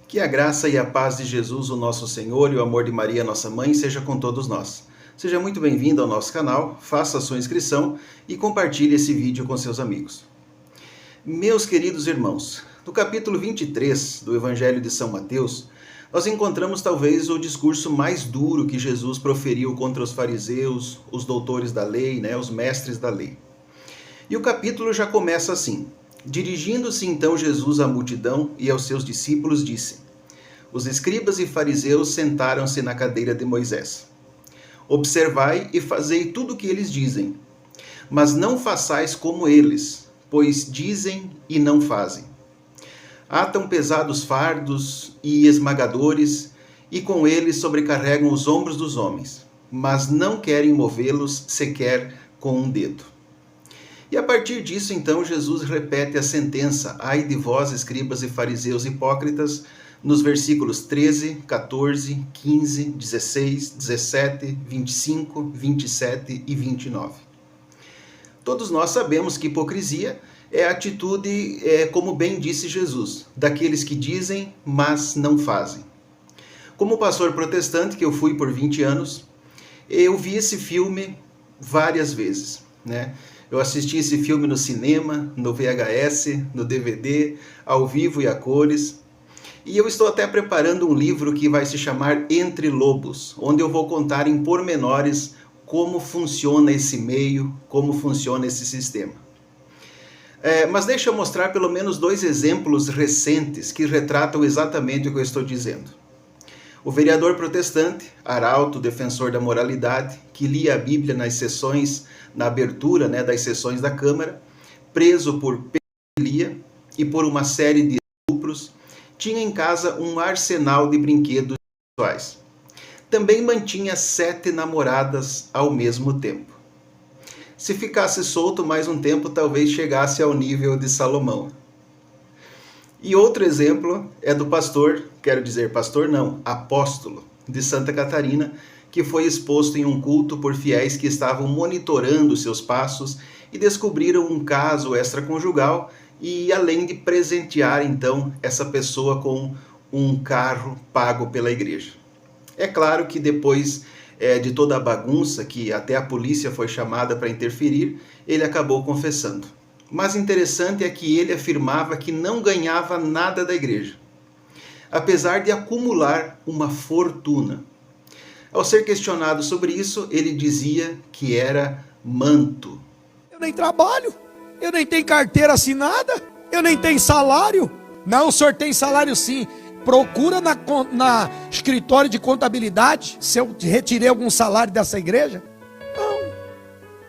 Que a graça e a paz de Jesus, o nosso Senhor, e o amor de Maria, nossa mãe, seja com todos nós. Seja muito bem-vindo ao nosso canal, faça a sua inscrição e compartilhe esse vídeo com seus amigos. Meus queridos irmãos, no capítulo 23 do Evangelho de São Mateus, nós encontramos talvez o discurso mais duro que Jesus proferiu contra os fariseus, os doutores da lei, os mestres da lei. E o capítulo já começa assim: dirigindo-se então Jesus à multidão e aos seus discípulos, disse: Os escribas e fariseus sentaram-se na cadeira de Moisés. Observai e fazei tudo o que eles dizem, mas não façais como eles, pois dizem e não fazem. Atam pesados fardos e esmagadores, e com eles sobrecarregam os ombros dos homens, mas não querem movê-los sequer com um dedo. E a partir disso, então, Jesus repete a sentença: ai de vós, escribas e fariseus hipócritas, nos versículos 13, 14, 15, 16, 17, 25, 27 e 29. Todos nós sabemos que hipocrisia é a atitude, como bem disse Jesus, daqueles que dizem, mas não fazem. Como pastor protestante, que eu fui por 20 anos, eu vi esse filme várias vezes, Eu assisti esse filme no cinema, no VHS, no DVD, ao vivo e a cores. E eu estou até preparando um livro que vai se chamar Entre Lobos, onde eu vou contar em pormenores como funciona esse meio, como funciona esse sistema. Mas deixa eu mostrar pelo menos 2 exemplos recentes que retratam exatamente o que eu estou dizendo. O vereador protestante, arauto, defensor da moralidade, que lia a Bíblia nas sessões, na abertura das sessões da Câmara, preso por pedofilia e por uma série de estupros, tinha em casa um arsenal de brinquedos sexuais. Também mantinha 7 namoradas ao mesmo tempo. Se ficasse solto mais um tempo, talvez chegasse ao nível de Salomão. E outro exemplo é do apóstolo de Santa Catarina, que foi exposto em um culto por fiéis que estavam monitorando seus passos e descobriram um caso extraconjugal e além de presentear então essa pessoa com um carro pago pela igreja. É claro que depois de toda a bagunça, que até a polícia foi chamada para interferir, ele acabou confessando. Mas interessante é que ele afirmava que não ganhava nada da igreja, apesar de acumular uma fortuna. Ao ser questionado sobre isso, ele dizia que era manto. Eu nem trabalho, eu nem tenho carteira assinada, eu nem tenho salário. Não, o senhor tem salário sim. Procura na escritório de contabilidade se eu retirei algum salário dessa igreja. Não,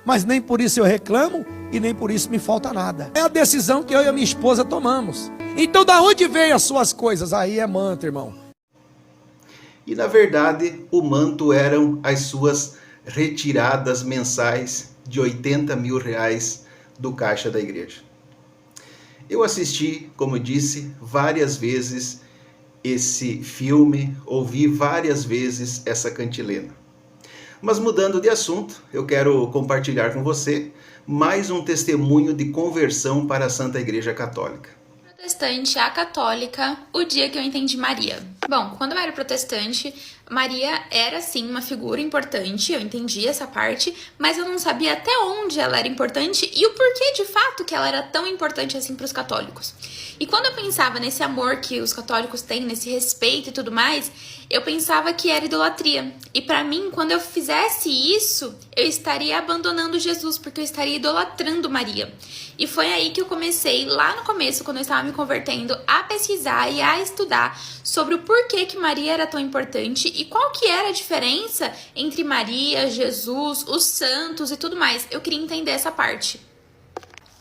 mas nem por isso eu reclamo e nem por isso me falta nada. É a decisão que eu e a minha esposa tomamos. Então da onde vem as suas coisas? Aí é manto, irmão. E na verdade o manto eram as suas retiradas mensais de 80 mil reais do caixa da igreja. Eu assisti, como disse, várias vezes esse filme, ouvi várias vezes essa cantilena. Mas mudando de assunto, eu quero compartilhar com você mais um testemunho de conversão para a Santa Igreja Católica. Protestante a católica, o dia que eu entendi Maria. Bom, quando eu era protestante, Maria era sim uma figura importante, eu entendi essa parte, mas eu não sabia até onde ela era importante e o porquê de fato que ela era tão importante assim para os católicos. E quando eu pensava nesse amor que os católicos têm, nesse respeito e tudo mais, eu pensava que era idolatria. E para mim, quando eu fizesse isso, eu estaria abandonando Jesus, porque eu estaria idolatrando Maria. E foi aí que eu comecei, lá no começo, quando eu estava me convertendo, a pesquisar e a estudar sobre o porquê que Maria era tão importante e qual que era a diferença entre Maria, Jesus, os santos e tudo mais. Eu queria entender essa parte.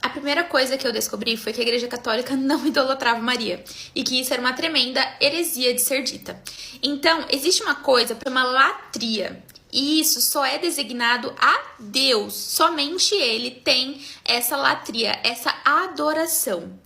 A primeira coisa que eu descobri foi que a Igreja Católica não idolatrava Maria e que isso era uma tremenda heresia de ser dita. Então, existe uma coisa chamada latria. E isso só é designado a Deus. Somente Ele tem essa latria, essa adoração.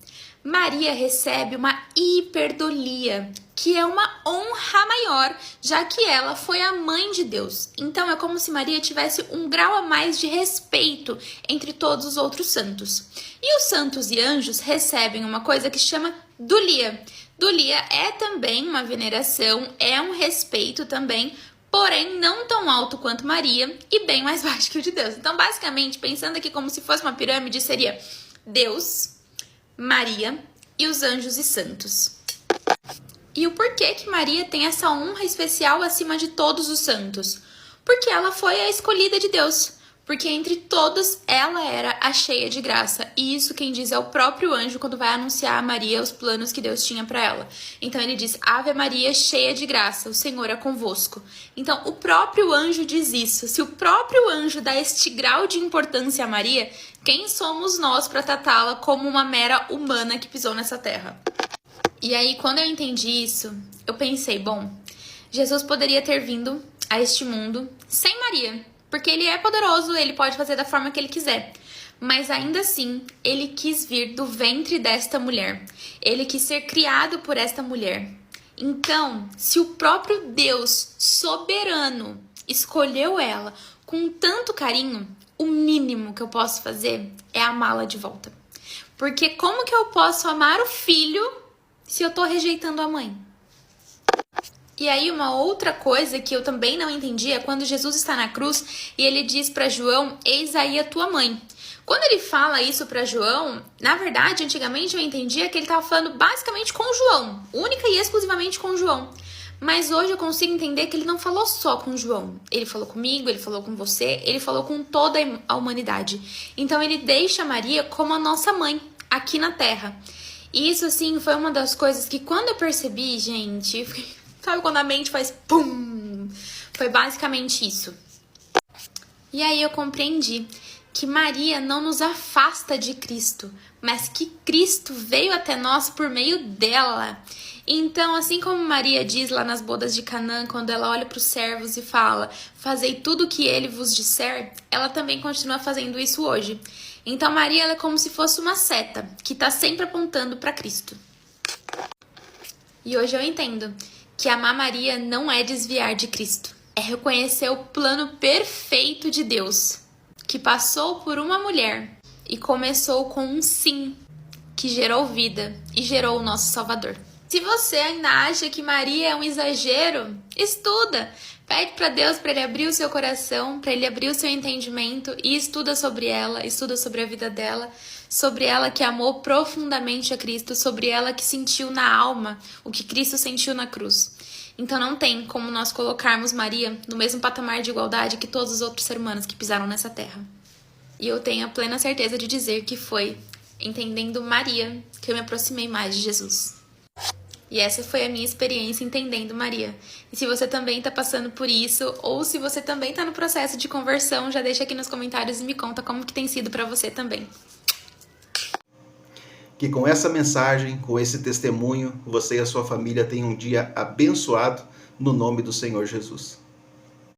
Maria recebe uma hiperdolia, que é uma honra maior, já que ela foi a mãe de Deus. Então é como se Maria tivesse um grau a mais de respeito entre todos os outros santos. E os santos e anjos recebem uma coisa que se chama dulia. Dulia é também uma veneração, é um respeito também, porém não tão alto quanto Maria e bem mais baixo que o de Deus. Então, basicamente, pensando aqui como se fosse uma pirâmide, seria Deus, Maria e os anjos e santos. E o porquê que Maria tem essa honra especial acima de todos os santos? Porque ela foi a escolhida de Deus. Porque entre todos ela era a cheia de graça. E isso quem diz é o próprio anjo quando vai anunciar a Maria os planos que Deus tinha para ela. Então ele diz: Ave Maria, cheia de graça, o Senhor é convosco. Então o próprio anjo diz isso. Se o próprio anjo dá este grau de importância a Maria, quem somos nós para tratá-la como uma mera humana que pisou nessa terra? E aí, quando eu entendi isso, eu pensei, bom, Jesus poderia ter vindo a este mundo sem Maria, porque ele é poderoso, ele pode fazer da forma que ele quiser. Mas ainda assim, ele quis vir do ventre desta mulher. Ele quis ser criado por esta mulher. Então, se o próprio Deus soberano escolheu ela com tanto carinho, o mínimo que eu posso fazer é amá-la de volta. Porque como que eu posso amar o filho se eu tô rejeitando a mãe? E aí uma outra coisa que eu também não entendi é quando Jesus está na cruz e ele diz para João: eis aí a tua mãe. Quando ele fala isso para João, na verdade, antigamente eu entendia que ele estava falando basicamente com João, única e exclusivamente com João. Mas hoje eu consigo entender que ele não falou só com João. Ele falou comigo, ele falou com você, ele falou com toda a humanidade. Então ele deixa Maria como a nossa mãe aqui na Terra. E isso, assim, foi uma das coisas que quando eu percebi, gente, sabe quando a mente faz pum? Foi basicamente isso. E aí eu compreendi que Maria não nos afasta de Cristo, mas que Cristo veio até nós por meio dela. Então, assim como Maria diz lá nas bodas de Canaã, quando ela olha para os servos e fala: fazei tudo o que ele vos disser, ela também continua fazendo isso hoje. Então Maria ela é como se fosse uma seta que está sempre apontando para Cristo. E hoje eu entendo que amar Maria não é desviar de Cristo. É reconhecer o plano perfeito de Deus, que passou por uma mulher e começou com um sim, que gerou vida e gerou o nosso Salvador. Se você ainda acha que Maria é um exagero, estuda. Pede para Deus para ele abrir o seu coração, para ele abrir o seu entendimento e estuda sobre ela, estuda sobre a vida dela, sobre ela que amou profundamente a Cristo, sobre ela que sentiu na alma o que Cristo sentiu na cruz. Então não tem como nós colocarmos Maria no mesmo patamar de igualdade que todos os outros seres humanos que pisaram nessa terra. E eu tenho a plena certeza de dizer que foi entendendo Maria que eu me aproximei mais de Jesus. E essa foi a minha experiência entendendo Maria. E se você também está passando por isso, ou se você também está no processo de conversão, já deixa aqui nos comentários e me conta como que tem sido para você também. Que com essa mensagem, com esse testemunho, você e a sua família tenham um dia abençoado no nome do Senhor Jesus.